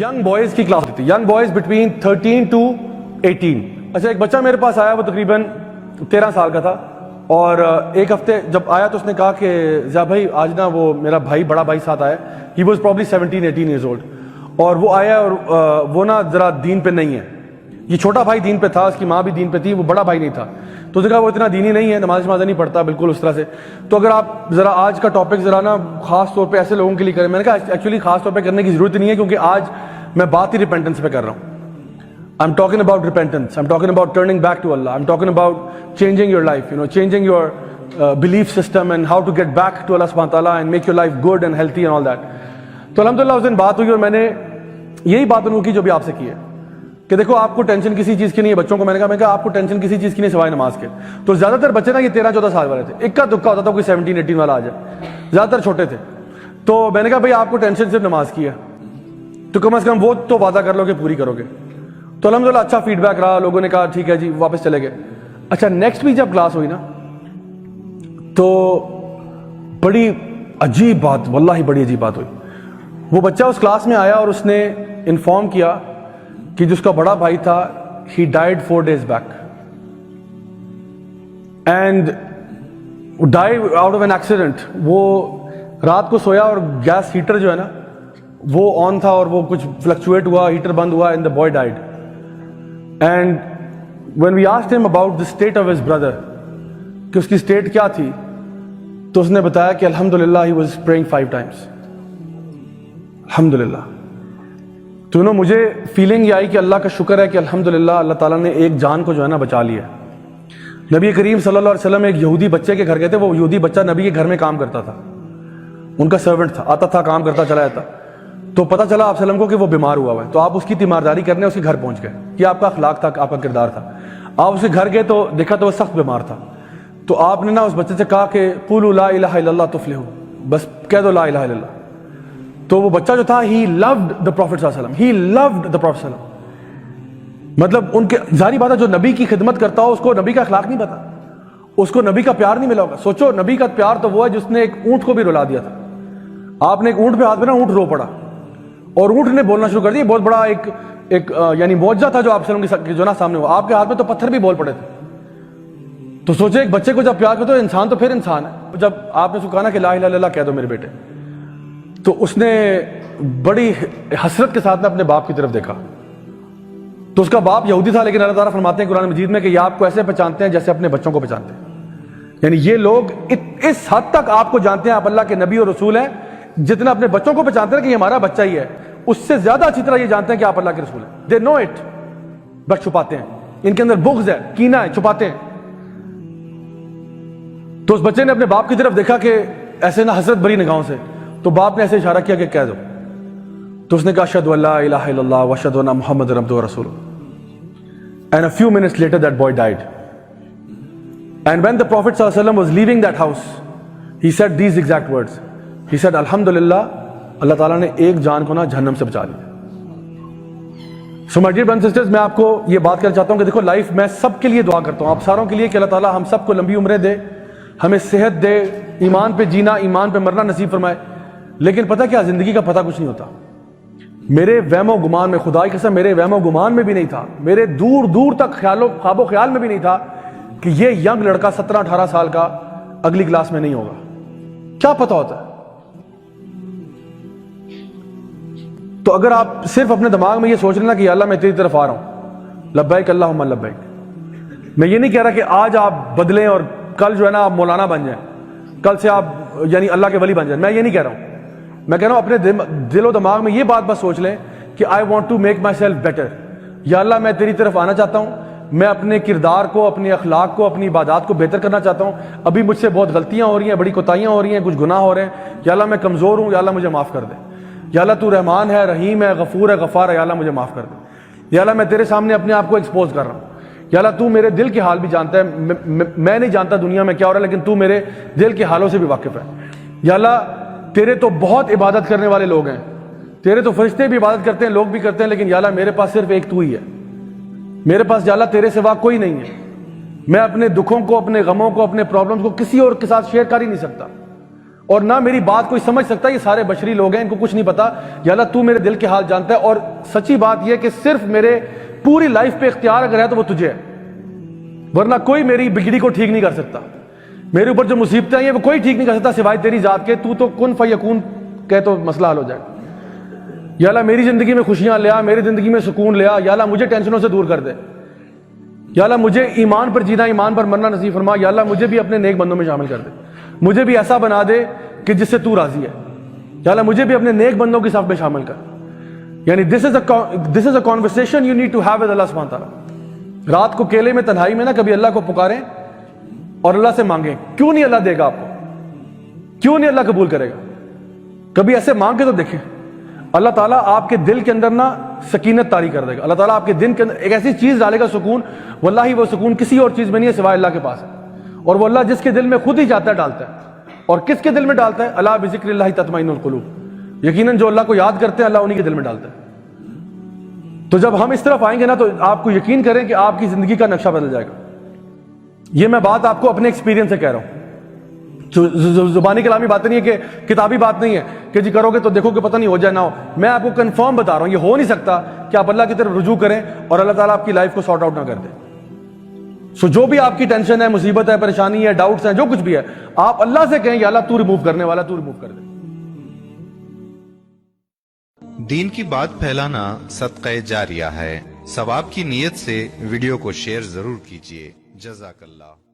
Young boys کی class ہوتی ہے، ینگ بوائز بٹوین 13 to 18۔ اچھا، ایک بچہ میرے پاس آیا، وہ تقریباً 13 سال کا تھا، اور ایک ہفتے جب آیا تو اس نے کہا کہ ضیاء بھائی آج نا وہ میرا بھائی، بڑا بھائی ساتھ آیا، he was probably 17-18 years old, اور وہ آیا اور وہ نا ذرا دین پہ نہیں ہے۔ یہ چھوٹا بھائی دین پہ تھا، اس کی ماں بھی دین پہ تھی، وہ بڑا بھائی نہیں تھا، تو اس نے کہا وہ اتنا دینی نہیں ہے، نماز نہیں پڑھتا بالکل اس طرح سے۔ تو اگر آپ ذرا آج کا ٹاپک ذرا نا خاص طور پہ ایسے لوگوں کے لیے کریں، میں نے کہا ایکچولی خاص طور پہ کرنے کی ضرورت نہیں ہے، کیونکہ آج میں بات ہی ریپینٹنس پہ کر رہا ہوں۔ I'm talking about repentance. I'm talking about turning back to Allah. I'm talking about changing your life, changing your belief system and how to get back to Allah subhanahu wa ta'ala and make your life good and healthy and all that. تو الحمدللہ اس دن بات ہوئی اور میں نے یہی بات ان کی جو بھی آپ سے کی ہے کہ دیکھو آپ کو ٹینشن کسی چیز کی نہیں ہے۔ بچوں کو میں نے کہا آپ کو ٹینشن کسی چیز کی نہیں سوائے نماز کے۔ تو زیادہ تر بچے نا یہ 13-14 سال والے تھے، اکا دکا ہوتا تھا کوئی 17-18 والا آ جائے، زیادہ تر چھوٹے تھے۔ تو میں نے کہا بھائی آپ کو ٹینشن صرف نماز کی ہے، تو کم از کم وہ تو وعدہ کر لو کہ پوری کرو گے۔ تو الحمدللہ اچھا فیڈ بیک رہا، لوگوں نے کہا ٹھیک ہے جی، واپس چلے گئے۔ اچھا نیکسٹ ویک جب کلاس ہوئی نا تو بڑی عجیب بات، واللہ بڑی عجیب بات ہوئی۔ وہ بچہ اس کلاس میں آیا اور اس نے انفارم کیا کہ جس کا بڑا بھائی تھا ہی died 4 days back, and died out of an accident. وہ رات کو سویا اور گیس ہیٹر جو ہے نا وہ آن تھا اور وہ کچھ فلکچویٹ ہوا، ہیٹر بند ہوا، and the boy died. And when we asked ہم about the state of his brother کہ اس کی اسٹیٹ کیا تھی، تو اس نے بتایا کہ الحمدللہ ہی واز پریئنگ 5 times، الحمدللہ۔ تو مجھے فیلنگ یہ آئی کہ اللہ کا شکر ہے کہ الحمدللہ اللہ تعالیٰ نے ایک جان کو جو ہے نا بچا لیا۔ نبی کریم صلی اللہ علیہ وسلم ایک یہودی بچے کے گھر گئے تھے، وہ یہودی بچہ نبی کے گھر میں کام کرتا تھا، ان کا سرونٹ تھا، آتا تھا کام کرتا چلا جاتا۔ تو پتہ چلا آپ وسلم کو کہ وہ بیمار ہوا ہے، تو آپ اس کی تیمارداری کرنے اس کے گھر پہنچ گئے۔ یہ آپ کا اخلاق تھا، آپ کا کردار تھا۔ آپ اس کے گھر گئے تو دیکھا تو وہ سخت بیمار تھا، تو آپ نے نا اس بچے سے کہا کہ قولوا لا الہ الا اللہ تفلحوا، بس کہہ دو لا الہ الا اللہ۔ تو وہ بچہ جو تھا ہی لوڈ دا پروفٹ صلی اللہ علیہ وسلم، ہی لوڈ دا پروفٹ صلی اللہ علیہ وسلم۔ مطلب ان کے ظاہری بات ہے جو نبی کی خدمت کرتا ہو اس کو نبی کا اخلاق نہیں پتا، اس کو نبی کا پیار نہیں ملا ہوگا۔ سوچو نبی کا پیار تو وہ ہے جس نے ایک اونٹ کو بھی رلا دیا تھا۔ آپ نے ایک اونٹ پہ ہاتھ میں نا اونٹ رو پڑا اور اونٹ نے بولنا شروع کر دیا، بہت بڑا ایک یعنی معجزہ تھا جو آپ سے جو نا سامنے ہوا۔ آپ کے ہاتھ میں تو پتھر بھی بول پڑے تھے۔ تو سوچے ایک بچے کو جب پیار کرتے ہو انسان تو پھر انسان ہے۔ جب آپ نے اس کو کہا نا کہ لا الہ الا اللہ کہہ دو میرے بیٹے، تو اس نے بڑی حسرت کے ساتھ اپنے باپ کی طرف دیکھا۔ تو اس کا باپ یہودی تھا، لیکن اللہ تعالیٰ فرماتے ہیں قرآن مجید میں کہ یہ آپ کو ایسے پہچانتے ہیں جیسے اپنے بچوں کو پہچانتے ہیں۔ یعنی یہ لوگ اس حد تک آپ کو جانتے ہیں، آپ اللہ کے نبی اور رسول ہیں، جتنا اپنے بچوں کو پہچانتے ہیں کہ یہ ہمارا بچہ ہی ہے، اس سے زیادہ اچھی طرح یہ جانتے ہیں کہ آپ اللہ کے رسول ہیں۔ دے نو اٹ، بس چھپاتے ہیں، ان کے اندر بغض ہے، کینہ ہے، چھپاتے ہیں۔ تو اس بچے نے اپنے باپ کی طرف دیکھا کہ ایسے نہ حسرت بھری نگاہوں سے، تو باپ نے ایسے اشارہ کیا کہ کہہ دو۔ تو اس نے کہا اشہد ان لا الہ الا اللہ واشہد ان محمد عبدہ ورسولہ۔ And a few minutes later that boy died. And when the Prophet sallallahu alaihi wasallam was leaving that house, he said these exact words. He said alhamdulillah, اللہ تعالیٰ نے ایک جان کو نا جہنم سے بچا لیا۔ So my dear brothers and sisters، میں آپ کو یہ بات کرنا چاہتا ہوں کہ دیکھو لائف میں سب کے لیے دعا کرتا ہوں، آپ ساروں کے لیے کہ اللہ تعالیٰ ہم سب کو لمبی عمریں دے، ہمیں صحت دے، ایمان پہ جینا، ایمان پہ مرنا نصیب فرمائے۔ لیکن پتہ کیا، زندگی کا پتہ کچھ نہیں ہوتا۔ میرے وہم و گمان میں، خدا کی قسم میرے وہم و گمان میں بھی نہیں تھا، میرے دور دور تک خواب و خیال میں بھی نہیں تھا کہ یہ ینگ لڑکا 17-18 سال کا اگلی کلاس میں نہیں ہوگا۔ کیا پتہ ہوتا ہے؟ تو اگر آپ صرف اپنے دماغ میں یہ سوچ رہے نا کہ یا اللہ میں تیری طرف آ رہا ہوں، لبیک اللہم لبیک، میں یہ نہیں کہہ رہا کہ آج آپ بدلیں اور کل جو ہے نا آپ مولانا بن جائیں، کل سے آپ یعنی اللہ کے ولی بن جائیں، میں یہ نہیں کہہ رہا ہوں۔ میں کہہ رہا ہوں اپنے دل و دماغ میں یہ بات بس سوچ لیں کہ I want to make myself better, یا اللہ میں تیری طرف آنا چاہتا ہوں، میں اپنے کردار کو، اپنے اخلاق کو، اپنی عبادات کو بہتر کرنا چاہتا ہوں۔ ابھی مجھ سے بہت غلطیاں ہو رہی ہیں، بڑی کوتاہیاں ہو رہی ہیں، کچھ گناہ ہو رہے ہیں، یا اللہ میں کمزور ہوں، یا اللہ مجھے معاف کر دے۔ یا اللہ تو رحمان ہے، رحیم ہے، غفور ہے، غفار ہے، یا اللہ مجھے معاف کر دے۔ یا اللہ میں تیرے سامنے اپنے آپ کو ایکسپوز کر رہا ہوں، یا اللہ تو میرے دل کے حال بھی جانتا ہے، میں نہیں جانتا دنیا میں کیا ہو رہا ہے، لیکن تو میرے دل کے حالوں سے بھی واقف ہے۔ یا اللہ تیرے تو بہت عبادت کرنے والے لوگ ہیں، تیرے تو فرشتے بھی عبادت کرتے ہیں، لوگ بھی کرتے ہیں، لیکن یا اللہ میرے پاس صرف ایک تو ہی ہے، میرے پاس یا اللہ تیرے سوا کوئی نہیں ہے۔ میں اپنے دکھوں کو، اپنے غموں کو، اپنے پرابلمز کو کسی اور کے ساتھ شیئر کر ہی نہیں سکتا۔ اور نہ میری بات کوئی سمجھ سکتا. یہ سارے بشری لوگ ہیں, ان کو کچھ نہیں پتا. یا اللہ تو میرے دل کے حال جانتا ہے, اور سچی بات یہ ہے کہ صرف میرے پوری لائف پہ اختیار اگر ہے تو وہ تجھے ہے, ورنہ کوئی میری بگڑی کو ٹھیک نہیں کر سکتا. میرے اوپر جو مصیبتیں ہیں وہ کوئی ٹھیک نہیں کر سکتا سوائے تیری ذات کے. تو کن فیکون کہ تو مسئلہ حل ہو جائے. یا اللہ میری زندگی میں خوشیاں لیا, میری زندگی میں سکون لیا. یا اللہ مجھے ٹینشنوں سے دور کر دے. یا اللہ مجھے ایمان پر جینا, ایمان پر مرنا نصیب فرما. یا اللہ مجھے بھی اپنے نیک بندوں میں شامل کر دے, مجھے بھی ایسا بنا دے کہ جس سے تو راضی ہے. یا اللہ مجھے بھی اپنے نیک بندوں کی صف میں شامل کر. یعنی this is a conversation you need to have with Allah سبحانہ تعالیٰ. رات کو کیلے میں تنہائی میں نا کبھی اللہ کو پکاریں اور اللہ سے مانگیں. کیوں نہیں اللہ دے گا آپ کو, کیوں نہیں اللہ قبول کرے گا؟ کبھی ایسے مانگ کے تو دیکھیں, اللہ تعالیٰ آپ کے دل کے اندر نا سکینت طاری کر دے گا. اللہ تعالیٰ آپ کے دل کے اندر ایک ایسی چیز ڈالے گا, سکون. واللہ وہ سکون کسی اور چیز میں نہیں ہے سوائے اللہ کے پاس ہے. اور وہ اللہ جس کے دل میں خود ہی چاہتا ہے ڈالتا ہے. اور کس کے دل میں ڈالتا ہے؟ الا بذکر اللہ تطمئن القلوب. یقیناً جو اللہ کو یاد کرتے ہیں اللہ انہی کے دل میں ڈالتا ہے. تو جب ہم اس طرف آئیں گے نا تو آپ کو یقین کریں کہ آپ کی زندگی کا نقشہ بدل جائے گا. یہ میں بات آپ کو اپنے ایکسپیرینس سے کہہ رہا ہوں, زبانی کلامی باتیں نہیں ہے, کہ کتابی بات نہیں ہے کہ جی کرو گے تو دیکھو کہ پتہ نہیں ہو جائے نہ ہو. میں آپ کو کنفرم بتا رہا ہوں, یہ ہو نہیں سکتا کہ آپ اللہ کی طرف رجوع کریں اور اللہ تعالیٰ آپ کی لائف کو سارٹ آؤٹ نہ کر دے. سو جو بھی آپ کی ٹینشن ہے, مصیبت ہے, پریشانی ہے, ڈاؤٹس ہیں, جو کچھ بھی ہے, آپ اللہ سے کہیں یا اللہ تو ریموو کرنے والا, تو ریموو کر دے. دین کی بات پھیلانا صدقہ جاریہ ہے. ثواب کی نیت سے ویڈیو کو شیئر ضرور کیجیے. جزاک اللہ.